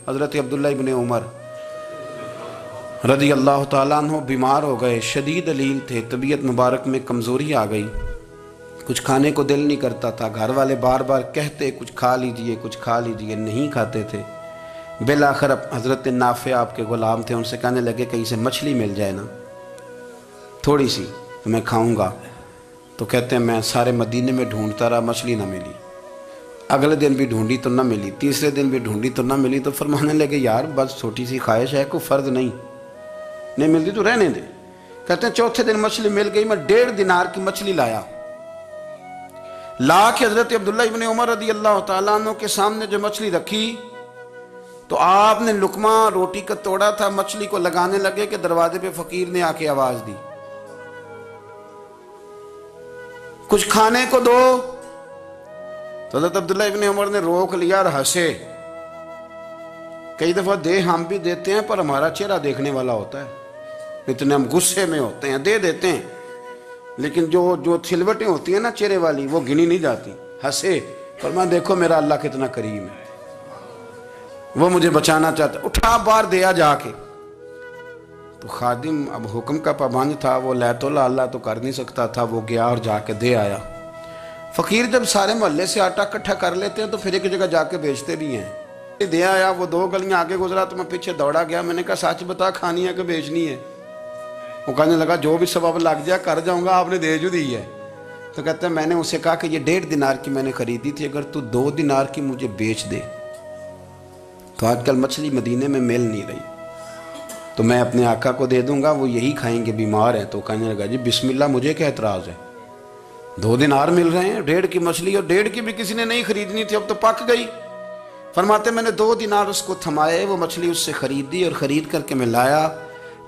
حضرت عبداللہ ابن عمر رضی اللہ تعالیٰ عنہ بیمار ہو گئے، شدید علیل تھے، طبیعت مبارک میں کمزوری آ گئی، کچھ کھانے کو دل نہیں کرتا تھا، گھر والے بار بار کہتے کچھ کھا لیجئے کچھ کھا لیجئے، نہیں کھاتے تھے۔ بالآخر حضرت نافع آپ کے غلام تھے، ان سے کہنے لگے کہیں سے مچھلی مل جائے نا تھوڑی سی تو میں کھاؤں گا۔ تو کہتے ہیں میں سارے مدینے میں ڈھونڈتا رہا، مچھلی نہ ملی، اگلے دن بھی ڈھونڈی تو نہ ملی، تیسرے دن بھی ڈھونڈی تو نہ ملی، تو فرمانے لگے یار بس چھوٹی سی خواہش ہے، کوئی فرض نہیں ملتی تو رہنے دے۔ کہتے ہیں چوتھے دن مچھلی مل گئی، میں 1.5 دینار کی مچھلی لا کے حضرت عبداللہ ابن عمر رضی اللہ تعالیٰ عنہ کے سامنے جو مچھلی رکھی تو آپ نے لقمہ روٹی کا توڑا تھا، مچھلی کو لگانے لگے کہ دروازے پہ فقیر نے آ کے آواز دی کچھ کھانے کو دو۔ تو حضرت عبداللہ ابن عمر نے روک لیا اور ہنسے۔ کئی دفعہ دے ہم بھی دیتے ہیں پر ہمارا چہرہ دیکھنے والا ہوتا ہے، اتنے ہم غصے میں ہوتے ہیں، دے دیتے ہیں، لیکن جو چھلوٹیں ہوتی ہیں نا چہرے والی وہ گنی نہیں جاتی۔ ہنسے، فرمایا دیکھو میرا اللہ کتنا کریم ہے، وہ مجھے بچانا چاہتا ہے، اٹھا بار دیا جا کے۔ تو خادم اب حکم کا پابند تھا، وہ لیت اللہ تو کر نہیں سکتا تھا، وہ گیا اور جا کے دے آیا۔ فقیر جب سارے محلے سے آٹا اکٹھا کر لیتے ہیں تو پھر ایک جگہ جا کے بیچتے بھی ہیں۔ دے آیا، وہ 2 گلیاں آگے گزرا تو میں پیچھے دوڑا گیا، میں نے کہا سچ بتا کھانی ہے کہ بیچنی ہے؟ وہ کہنے لگا جو بھی سبب لگ جائے کر جاؤں گا، آپ نے دے جو دی ہے۔ تو کہتے ہیں میں نے اسے کہا کہ یہ 1.5 دینار کی میں نے خریدی تھی، اگر تو 2 دینار کی مجھے بیچ دے تو آج کل مچھلی مدینے میں مل نہیں رہی، تو میں اپنے آقا کو دے دوں گا، وہ یہی کھائیں گے، بیمار ہیں۔ تو کہنے لگا جی بسم اللہ، مجھے کیا اعتراض ہے، 2 دینار مل رہے ہیں، 1.5 کی مچھلی، اور 1.5 کی بھی کسی نے نہیں خریدنی تھی، اب تو پک گئی۔ فرماتے میں نے 2 دینار اس کو تھمائے، وہ مچھلی اس سے خریدی اور خرید کر کے میں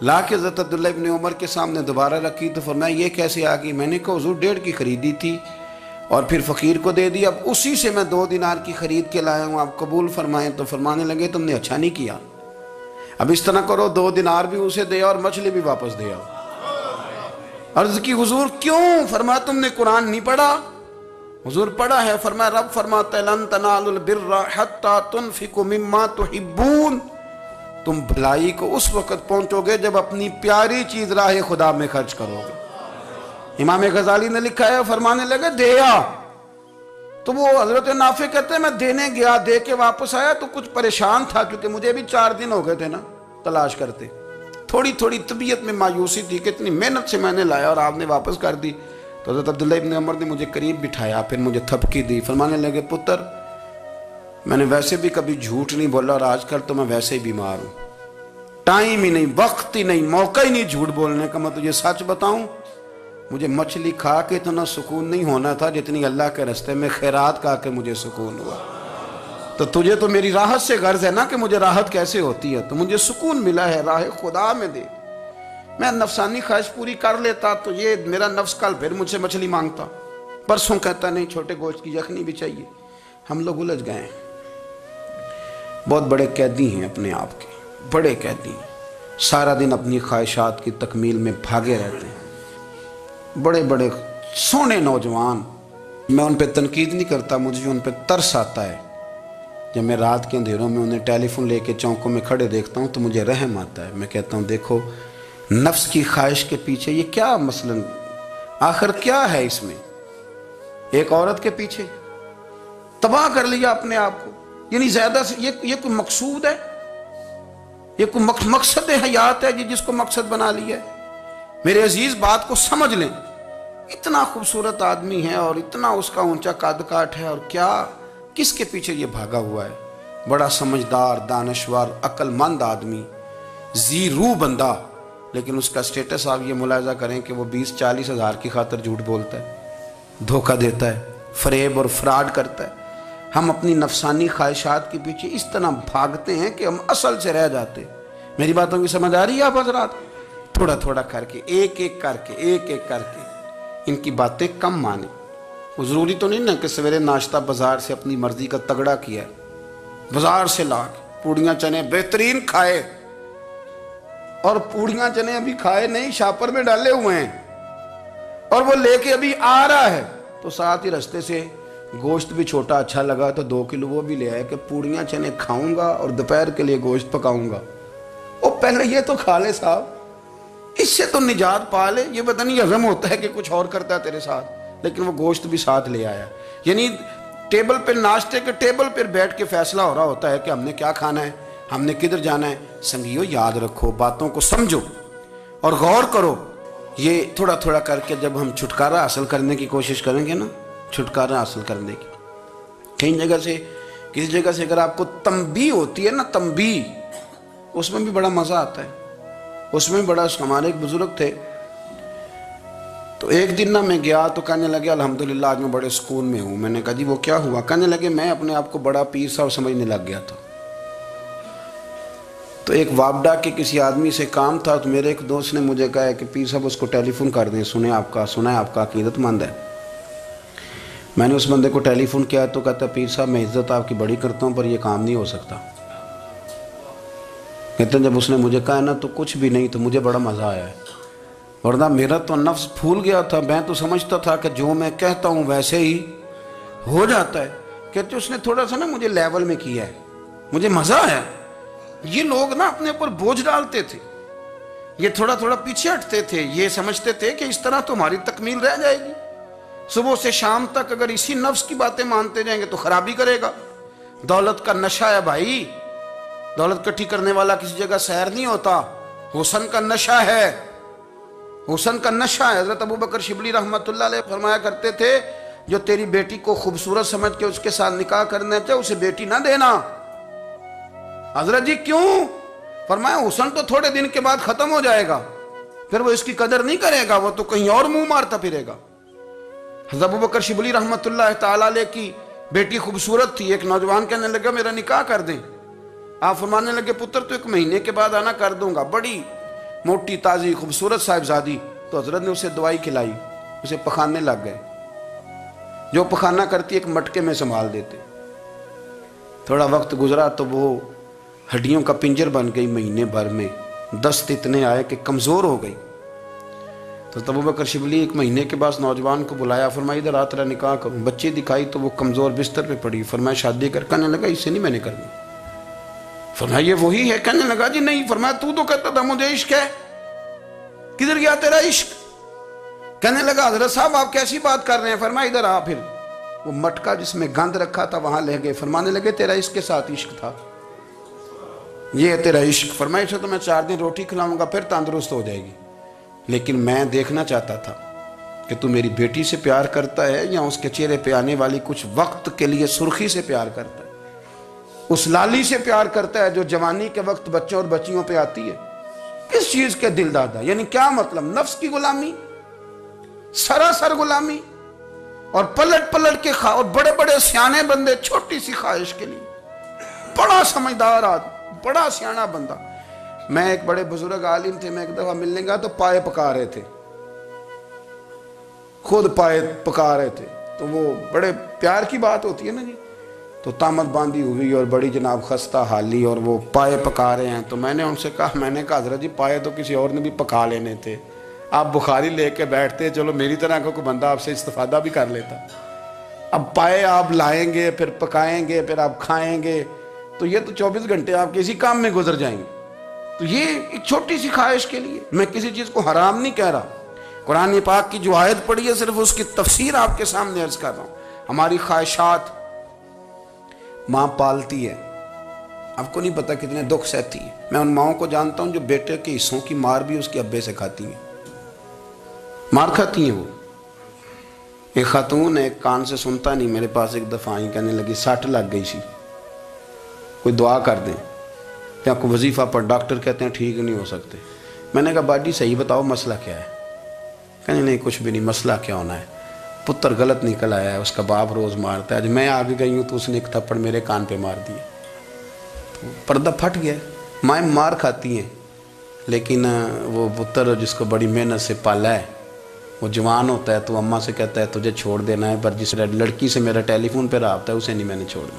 لا کے حضرت عبداللہ ابن عمر کے سامنے دوبارہ رکھی۔ تو فرمایا یہ کیسے آ گئی؟ میں نے کہا حضور 1.5 کی خریدی تھی اور پھر فقیر کو دے دی، اب اسی سے میں 2 دینار کی خرید کے لایا ہوں، آپ قبول فرمائیں۔ تو فرمانے لگے تم نے اچھا نہیں کیا، اب اس طرح کرو 2 دینار بھی اسے دے اور مچھلی بھی واپس دے آؤ۔ عرض کی حضور کیوں؟ فرمایا تم نے قرآن نہیں پڑھا؟ حضور پڑھا ہے۔ فرمایا رب فرماتا ہے لن تنالوا البر حتی تنفقوا مما تحبون، تم بھلائی کو اس وقت پہنچو گے جب اپنی پیاری چیز راہ خدا میں خرچ کرو گے۔ امام غزالی نے لکھا ہے، فرمانے لگے دیا، تو وہ حضرت نافع کہتے ہیں میں دینے گیا، دے کے واپس آیا تو کچھ پریشان تھا، کیونکہ مجھے بھی 4 دن ہو گئے تھے نا تلاش کرتے، تھوڑی طبیعت میں مایوسی تھی کہ اتنی محنت سے میں نے لایا اور آپ نے واپس کر دی۔ تو حضرت عبداللہ ابن عمر نے مجھے قریب بٹھایا، پھر مجھے تھپکی دی، فرمانے لگے پتر میں نے ویسے بھی کبھی جھوٹ نہیں بولا اور آج کل تو میں ویسے ہی بیمار ہوں، ٹائم ہی نہیں، وقت ہی نہیں، موقع ہی نہیں جھوٹ بولنے کا، میں تجھے سچ بتاؤں مجھے مچھلی کھا کے اتنا سکون نہیں ہونا تھا جتنی اللہ کے راستے میں خیرات کھا کے مجھے سکون ہوا۔ تو تجھے تو میری راحت سے غرض ہے نا کہ مجھے راحت کیسے ہوتی ہے، تو مجھے سکون ملا ہے، راہ خدا میں دے، میں نفسانی خواہش پوری کر لیتا تو یہ میرا نفس کل پھر مجھ سے مچھلی مانگتا، پرسوں کہتا نہیں چھوٹے گوشت کی یخنی بھی چاہیے۔ ہم لوگ الجھ گئے ہیں، بہت بڑے قیدی ہیں اپنے آپ کے، بڑے قیدی ہیں، سارا دن اپنی خواہشات کی تکمیل میں بھاگے رہتے ہیں، بڑے بڑے سونے نوجوان۔ میں ان پہ تنقید نہیں کرتا، مجھے ان پہ ترس آتا ہے، جب میں رات کے اندھیروں میں انہیں ٹیلی فون لے کے چوکوں میں کھڑے دیکھتا ہوں تو مجھے رحم آتا ہے، میں کہتا ہوں دیکھو نفس کی خواہش کے پیچھے یہ کیا مثلاً آخر کیا ہے اس میں، ایک عورت کے پیچھے تباہ کر لیا اپنے آپ کو، یعنی زیادہ سے یہ کوئی مقصود ہے، یہ کوئی مقصد حیات ہے جس کو مقصد بنا لیا ہے؟ میرے عزیز بات کو سمجھ لیں، اتنا خوبصورت آدمی ہے اور اتنا اس کا اونچا قد کاٹ ہے، اور کیا کس کے پیچھے یہ بھاگا ہوا ہے؟ بڑا سمجھدار، دانشور، عقل مند آدمی، ذی روح بندہ، لیکن اس کا سٹیٹس آپ یہ ملاحظہ کریں کہ وہ 20-40 ہزار کی خاطر جھوٹ بولتا ہے، دھوکہ دیتا ہے، فریب اور فراڈ کرتا ہے۔ ہم اپنی نفسانی خواہشات کے پیچھے اس طرح بھاگتے ہیں کہ ہم اصل سے رہ جاتے ہیں۔ میری باتوں کی سمجھ آ رہی ہے آپ حضرات؟ تھوڑا تھوڑا کر کے، ایک ایک کر کے ان کی باتیں کم مانیں۔ وہ ضروری تو نہیں نا کہ سویرے ناشتہ بازار سے اپنی مرضی کا تگڑا کیا ہے، بازار سے لا کے پوڑیاں چنے بہترین کھائے، اور پوڑیاں چنے ابھی کھائے نہیں، شاپر میں ڈالے ہوئے ہیں، اور وہ لے کے ابھی آ رہا ہے تو ساتھ ہی رستے سے گوشت بھی چھوٹا اچھا لگا تو 2 کلو وہ بھی لے آئے کہ پوڑیاں چنے کھاؤں گا اور دوپہر کے لیے گوشت پکاؤں گا۔ وہ پہلے یہ تو کھا لے صاحب، اس سے تو نجات پا لے۔ یہ پتہ نہیں ہضم ہوتا ہے کہ کچھ اور کرتا ہے تیرے ساتھ، لیکن وہ گوشت بھی ساتھ لے آیا۔ یعنی ٹیبل پہ، ناشتے کے ٹیبل پر بیٹھ کے فیصلہ ہو رہا ہوتا ہے کہ ہم نے کیا کھانا ہے، ہم نے کدھر جانا ہے۔ سنگیو یاد رکھو، باتوں کو سمجھو اور غور کرو۔ یہ تھوڑا تھوڑا کر کے جب ہم چھٹکارا حاصل کرنے کی کوشش کریں گے نا، چھٹکارا حاصل کرنے کی، کہیں جگہ سے، کسی جگہ سے اگر آپ کو تنبیہ ہوتی ہے نا، تنبیہ، اس میں بھی بڑا مزہ آتا ہے۔ اس میں بڑا، ہمارے ایک بزرگ تھے، تو ایک دن نا میں گیا تو کہنے لگے الحمدللہ آج میں بڑے سکون میں ہوں۔ میں نے کہا جی وہ کیا ہوا؟ کہنے لگے میں اپنے آپ کو بڑا پیر صاحب سمجھنے لگ گیا تھا۔ تو ایک وابڈا کے کسی آدمی سے کام تھا، تو میرے ایک دوست نے مجھے کہا کہ پیر صاحب اس کو ٹیلی فون کر دیں، سنا ہے آپ کا عقیدت مند ہے۔ میں نے اس بندے کو ٹیلی فون کیا تو کہتا پیر صاحب میں عزت آپ کی بڑی کرتا ہوں پر یہ کام نہیں ہو سکتا۔ کہتے ہیں جب اس نے مجھے کہا نا تو کچھ بھی نہیں، تو مجھے بڑا مزہ آیا ہے، ورنہ میرا تو نفس پھول گیا تھا۔ میں تو سمجھتا تھا کہ جو میں کہتا ہوں ویسے ہی ہو جاتا ہے۔ کہتے اس نے تھوڑا سا نا مجھے لیول میں کیا ہے، مجھے مزہ آیا۔ یہ لوگ نا اپنے اوپر بوجھ ڈالتے تھے، یہ تھوڑا تھوڑا پیچھے ہٹتے تھے، یہ سمجھتے تھے کہ اس طرح تو ہماری تکمیل رہ جائے گی۔ صبح سے شام تک اگر اسی نفس کی باتیں مانتے جائیں گے تو خرابی کرے گا۔ دولت کا نشہ ہے بھائی، دولت کٹھی کرنے والا کسی جگہ سیر نہیں ہوتا، حسن کا نشہ ہے، حسن کا نشہ ہے۔ حضرت ابوبکر شبلی رحمۃ اللہ علیہ فرمایا کرتے تھے جو تیری بیٹی کو خوبصورت سمجھ کے اس کے ساتھ نکاح کرنا چاہے اسے بیٹی نہ دینا۔ حضرت جی کیوں؟ فرمایا حسن تو تھوڑے دن کے بعد ختم ہو جائے گا، پھر وہ اس کی قدر نہیں کرے گا، وہ تو کہیں اور منہ مارتا پھرے گا۔ حضرت ابوبکر شبلی رحمۃ اللہ تعالی علیہ کی بیٹی خوبصورت تھی، ایک نوجوان کہنے لگا میرا نکاح کر دیں۔ آپ فرمانے لگے پتر تو 1 مہینے کے بعد آنا، کر دوں گا۔ بڑی موٹی تازی خوبصورت صاحبزادی، تو حضرت نے اسے دوائی کھلائی، اسے پخانے لگ گئے۔ جو پخانہ کرتی ایک مٹکے میں سنبھال دیتے۔ تھوڑا وقت گزرا تو وہ ہڈیوں کا پنجر بن گئی، مہینے بھر میں دست اتنے آئے کہ کمزور ہو گئی۔ تو ابوبکر شبلی 1 مہینے کے بعد نوجوان کو بلایا، فرمایا ادھر آ تیرا نکاح کروں۔ بچی دکھائی تو وہ کمزور بستر پہ پڑی، فرمایا شادی کر۔ کہنے لگا اس سے نہیں میں نے کرنی۔ فرمایا یہ وہی ہے؟ کہنے لگا جی نہیں۔ فرمایا تو کہتا تھا مجھے عشق ہے، کدھر گیا تیرا عشق؟ کہنے لگا حضرت صاحب آپ کیسی بات کر رہے ہیں؟ فرمایا ادھر آ۔ پھر وہ مٹکا جس میں گند رکھا تھا وہاں لے گئے، فرمانے لگے تیرا اس کے ساتھ عشق تھا، یہ ہے تیرا عشق۔ فرمایا اسے تو میں 4 دن روٹی کھلاؤں گا پھر تندرست ہو جائے گی، لیکن میں دیکھنا چاہتا تھا کہ تو میری بیٹی سے پیار کرتا ہے یا اس کے چہرے پہ آنے والی کچھ وقت کے لیے سرخی سے پیار کرتا ہے، اس لالی سے پیار کرتا ہے جو جوانی کے وقت بچوں اور بچیوں پہ آتی ہے۔ کس چیز کے دل دادا؟ یعنی کیا مطلب؟ نفس کی غلامی، سراسر غلامی، اور پلٹ پلٹ کے اور بڑے بڑے سیانے بندے چھوٹی سی خواہش کے لیے، بڑا سمجھدار آدمی، بڑا سیانا بندہ۔ میں ایک بڑے بزرگ عالم تھے، میں ایک دفعہ ملنے گا تو پائے پکا رہے تھے، خود پائے پکا رہے تھے، تو وہ بڑے پیار کی بات ہوتی ہے نا جی، تو تامت باندھی ہوئی اور بڑی جناب خستہ حالی، اور وہ پائے پکا رہے ہیں۔ تو میں نے ان سے کہا، میں نے کہا حضرت جی پائے تو کسی اور نے بھی پکا لینے تھے، آپ بخاری لے کے بیٹھتے، چلو میری طرح کا کوئی بندہ آپ سے استفادہ بھی کر لیتا۔ اب پائے آپ لائیں گے، پھر پکائیں گے، پھر آپ کھائیں گے، تو یہ تو 24 گھنٹے آپ کسی کام میں گزر جائیں گے۔ تو یہ ایک چھوٹی سی خواہش کے لیے، میں کسی چیز کو حرام نہیں کہہ رہا، قرآن پاک کی جو آیت پڑھی ہے صرف اس کی تفسیر آپ کے سامنے عرض کر رہا ہوں۔ ہماری خواہشات ماں پالتی ہے، آپ کو نہیں پتا کتنے دکھ سہتی ہے۔ میں ان ماؤں کو جانتا ہوں جو بیٹے کے حصوں کی مار بھی اس کے ابے سے کھاتی ہیں، مار کھاتی ہیں وہ۔ ایک خاتون ایک کان سے سنتا نہیں، میرے پاس ایک دفعہ آئی، کہنے لگی 60 لگ گئی سی، کوئی دعا کر دیں یا کوئی وظیفہ پڑھ، ڈاکٹر کہتے ہیں ٹھیک نہیں ہو سکتے۔ میں نے کہا باجی صحیح بتاؤ مسئلہ کیا ہے؟ کہنے نہیں کچھ بھی نہیں، مسئلہ کیا ہونا ہے، پتر غلط نکل آیا ہے، اس کا باپ روز مارتا ہے، آج میں آگے گئی ہوں تو اس نے ایک تھپڑ میرے کان پہ مار دیا، تو پردہ پھٹ گیا۔ مائیں مار کھاتی ہیں، لیکن وہ پتر جس کو بڑی محنت سے پالا ہے وہ جوان ہوتا ہے تو اماں سے کہتا ہے تجھے چھوڑ دینا ہے، پر جس لڑکی سے میرا ٹیلی فون پہ رابطہ ہے اسے نہیں میں نے چھوڑنا،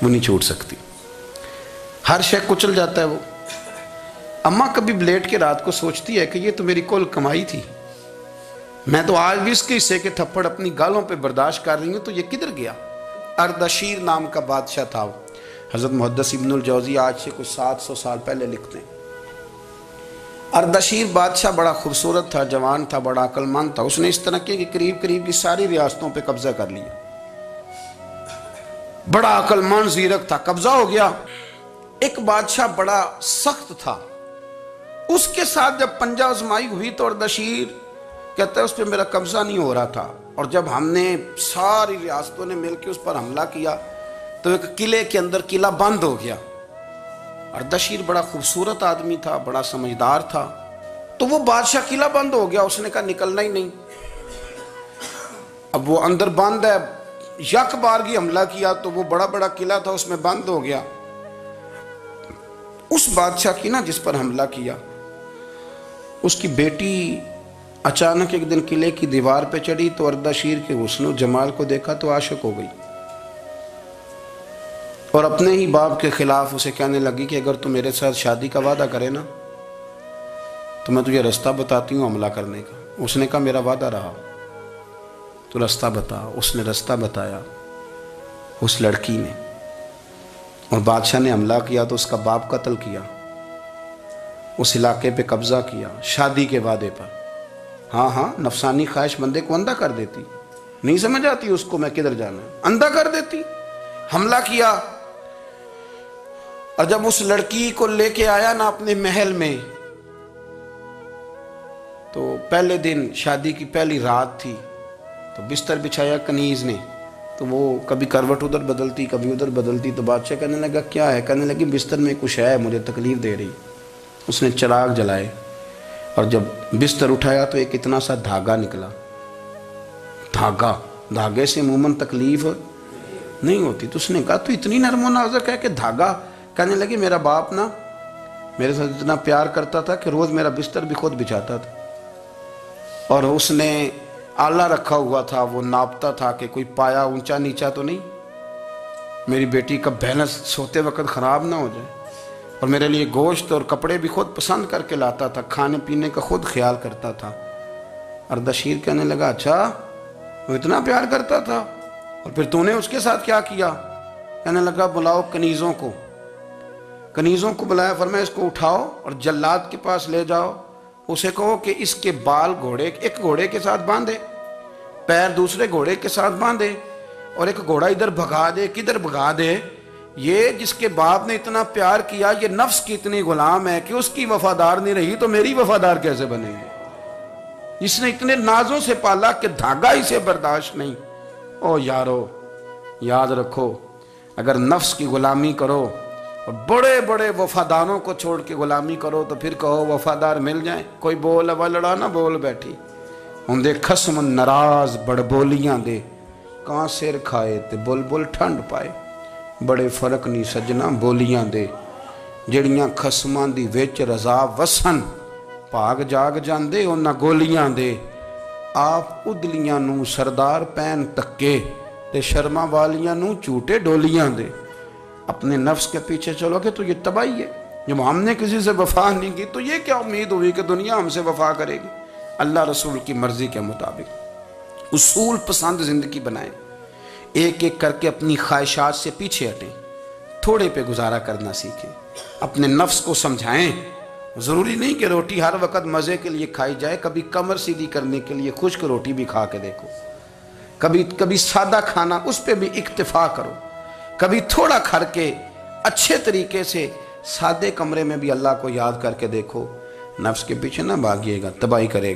وہ نہیں چھوڑ سکتی، ہر شے کچل جاتا ہے وہ۔ اماں کبھی لیٹ کے رات کو سوچتی ہے کہ یہ تو میری کل کمائی تھی، میں تو آج بھی اس کے حصے کے تھپڑ اپنی گالوں پہ برداشت کر رہی ہوں، تو یہ کدھر گیا؟ اردشیر نام کا بادشاہ تھا۔ حضرت محدث ابن الجوزی آج سے کچھ 700 سال پہلے لکھتے ہیں، اردشیر بادشاہ بڑا خوبصورت تھا، جوان تھا، بڑا عقل مند تھا۔ اس نے اس طرح کی قریب قریب کی ساری ریاستوں پہ قبضہ کر لیا۔ بڑا عقل مند زیرک تھا، قبضہ ہو گیا۔ ایک بادشاہ بڑا سخت تھا، اس کے ساتھ جب پنجہ آزمائی ہوئی تو اردشیر کہتا ہے اس پہ میرا قبضہ نہیں ہو رہا تھا، اور جب ہم نے ساری ریاستوں نے مل کے اس پر حملہ کیا تو ایک قلعے کے اندر قلعہ بند ہو گیا۔ اردشیر بڑا خوبصورت آدمی تھا، بڑا سمجھدار تھا، تو وہ بادشاہ قلعہ بند ہو گیا، اس نے کہا نکلنا ہی نہیں۔ اب وہ اندر بند ہے، یک بارگی حملہ کیا تو وہ بڑا بڑا قلعہ تھا اس میں بند ہو گیا۔ اس بادشاہ کی نا جس پر حملہ کیا، اس کی بیٹی اچانک ایک دن قلعے کی دیوار پہ چڑھی تو اردشیر کے حسن و جمال کو دیکھا تو عاشق ہو گئی، اور اپنے ہی باپ کے خلاف اسے کہنے لگی کہ اگر تو میرے ساتھ شادی کا وعدہ کرے نا تو میں تجھے رستہ بتاتی ہوں حملہ کرنے کا۔ اس نے کہا میرا وعدہ رہا، تو رستہ بتا۔ اس نے رستہ بتایا اس لڑکی نے، اور بادشاہ نے حملہ کیا تو اس کا باپ قتل کیا، اس علاقے پہ قبضہ کیا شادی کے وعدے پر۔ ہاں ہاں، نفسانی خواہش بندے کو اندھا کر دیتی، نہیں سمجھ آتی اس کو میں کدھر جانا ہے، اندھا کر دیتی۔ حملہ کیا، اور جب اس لڑکی کو لے کے آیا نا اپنے محل میں، تو پہلے دن شادی کی پہلی رات تھی، تو بستر بچھایا کنیز نے، تو وہ کبھی کروٹ ادھر بدلتی کبھی ادھر بدلتی، تو بادشاہ کہنے لگا کیا ہے؟ کہنے لگی بستر میں کچھ ہے، مجھے تکلیف دے رہی۔ اس نے چراغ جلائے اور جب بستر اٹھایا تو ایک اتنا سا دھاگا نکلا۔ دھاگے سے عموماً تکلیف نہیں ہوتی، تو اس نے کہا تو اتنی نرم و نازک ہے کہ دھاگا؟ کہنے لگی میرا باپ نا میرے ساتھ اتنا پیار کرتا تھا کہ روز میرا بستر بھی خود بچھاتا تھا، اور اس نے آلہ رکھا ہوا تھا، وہ ناپتا تھا کہ کوئی پایا اونچا نیچا تو نہیں، میری بیٹی کا بیلنس سوتے وقت خراب نہ ہو جائے، اور میرے لیے گوشت اور کپڑے بھی خود پسند کر کے لاتا تھا، کھانے پینے کا خود خیال کرتا تھا۔ اردشیر کہنے لگا اچھا وہ اتنا پیار کرتا تھا، اور پھر تو نے اس کے ساتھ کیا کیا؟ کہنے لگا بلاؤ کنیزوں کو۔ کنیزوں کو بلایا، فرمایا اس کو اٹھاؤ اور جلاد کے پاس لے جاؤ، اسے کہو کہ اس کے بال ایک گھوڑے کے ساتھ باندھے، پیر دوسرے گھوڑے کے ساتھ باندھے، اور ایک گھوڑا ادھر بھگا دے، کدھر بھگا دے۔ یہ جس کے باپ نے اتنا پیار کیا، یہ نفس کی اتنی غلام ہے کہ اس کی وفادار نہیں رہی تو میری وفادار کیسے بنے گی؟ اس نے اتنے نازوں سے پالا کہ دھاگا اسے برداشت نہیں۔ او یارو، یاد رکھو، اگر نفس کی غلامی کرو اور بڑے بڑے وفاداروں کو چھوڑ کے غلامی کرو تو پھر کہو وفادار مل جائیں، کوئی بول اب لڑا نہ بول بیٹھی ہوں دے خسم ناراض بڑ بولیاں دے، کان سر کھائے تے بل بل ٹھنڈ پائے، بڑے فرق نہیں سجنا بولیاں دے، جڑیاں خسماں دی وچ رضا وسن، پاگ جاگ جاندے انہاں گولیاں دے، آپ ادلیاں نو سردار پین تکے تے شرما والیاں نو چوٹے ڈولیاں دے۔ اپنے نفس کے پیچھے چلو گے تو یہ تباہی ہے۔ جب ہم نے کسی سے وفا نہیں کی تو یہ کیا امید ہوئی کہ دنیا ہم سے وفا کرے گی؟ اللہ رسول کی مرضی کے مطابق اصول پسند زندگی بنائیں، ایک ایک کر کے اپنی خواہشات سے پیچھے ہٹیں، تھوڑے پہ گزارا کرنا سیکھیں، اپنے نفس کو سمجھائیں۔ ضروری نہیں کہ روٹی ہر وقت مزے کے لیے کھائی جائے، کبھی کمر سیدھی کرنے کے لیے خشک روٹی بھی کھا کے دیکھو، کبھی سادہ کھانا اس پہ بھی اکتفا کرو، کبھی تھوڑا کھر کے اچھے طریقے سے سادے کمرے میں بھی اللہ کو یاد کر کے دیکھو۔ نفس کے پیچھے نہ بھاگیے گا، تباہی کرے گا۔